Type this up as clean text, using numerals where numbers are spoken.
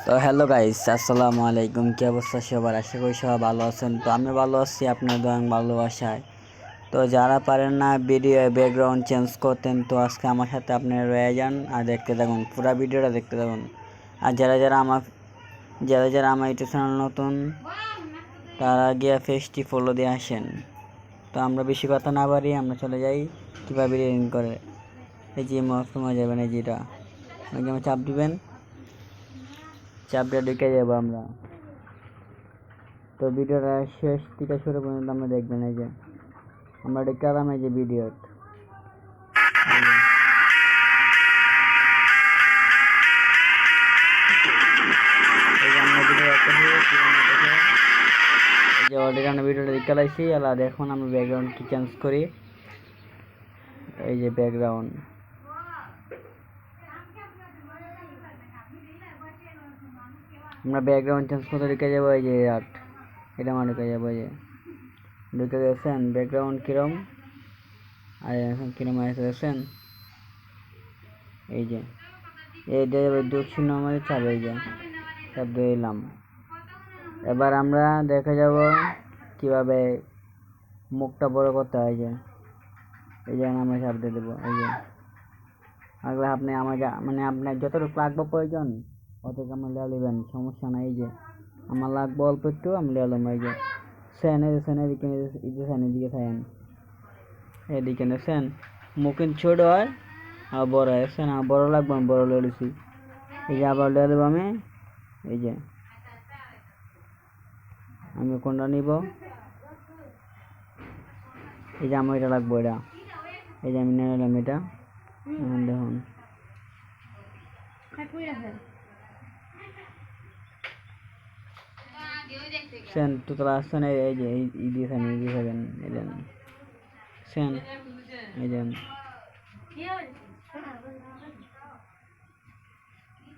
তো hello guys, আসসালামু আলাইকুম। কি অবস্থা সবার? আশা করি সবাই ভালো আছেন। তো আমি ভালো আছি আপনার দোয়া ভালোবাসায়। তো যারা পারেন না ভিডিও ব্যাকগ্রাউন্ড চেঞ্জ করতেন, তো আজকে আমার সাথে আপনারা রয়ে যান আর দেখতে থাকুন, পুরো ভিডিওটা দেখতে থাকুন। আর যারা আমার ইউটিউব চ্যানেল নতুন, তারা গিয়ে পেজটি ফলো দিয়ে আসেন। তো আমরা বেশি কথা না বাড়ি আমরা চলে যাই কীভাবে এডিটিং করে। এই যে মনে যাবেন, এই যেটা আমার চাপ দিবেন, চাপটা ঢুকে যাবো আমরা। তো ভিডিওটা শেষ থেকে শুরু পর্যন্ত আমরা দেখবেন। এই যে আমরা ঢুকালাম এই যে ভিডিও, অলরেডি আমরা ভিডিওটা দেখালাইছি। আর এখন আমরা ব্যাকগ্রাউন্ড কি চেঞ্জ করি। এই যে ব্যাকগ্রাউন্ড, আমরা ব্যাকগ্রাউন্ড চেঞ্জ করতে ঢুকে যাবো। এই যে এটা আমার ঢুকে যাবো। এই যে ঢুকে গেছেন ব্যাকগ্রাউন্ড কিরম, আর এখন কিরম আসেন। এই যে এইটা দক্ষিণ আমাদের চাপ, এই যে চাপ দিলাম। এবার আমরা দেখে যাব কিভাবে মুখটা বড় করতে হয়। যে এই যে আমরা চাপ দিয়ে দেবো। এই যে আগলে আপনি আমাকে আপনার যতটুকু লাগবে প্রয়োজন অতটুকু আমার লিয়ে নেবেন, সমস্যা নাই। এই যে আমার লাগবে অল্প একটু, আমি লিয়ে নিলাম। এই যে সেনের দিকে থাকেন, এদিকে নেছেন মুখ ছোট হয় আর বড় হয়। সেন বড় লাগবে, আমি বড় লিয়ে নিছি। এই যে আবার লিয়ে দেবো আমি। এই যে আমি কোনটা নিব, এই যে আমার এটা লাগবো, এটা এই যে আমি নিয়ে নিলাম এটা। দেখুন সেন তোতলা আসছেন, এই যে এই দিয়েছেন, এই দিয়েছেন, এই দেন সেন, এই দেন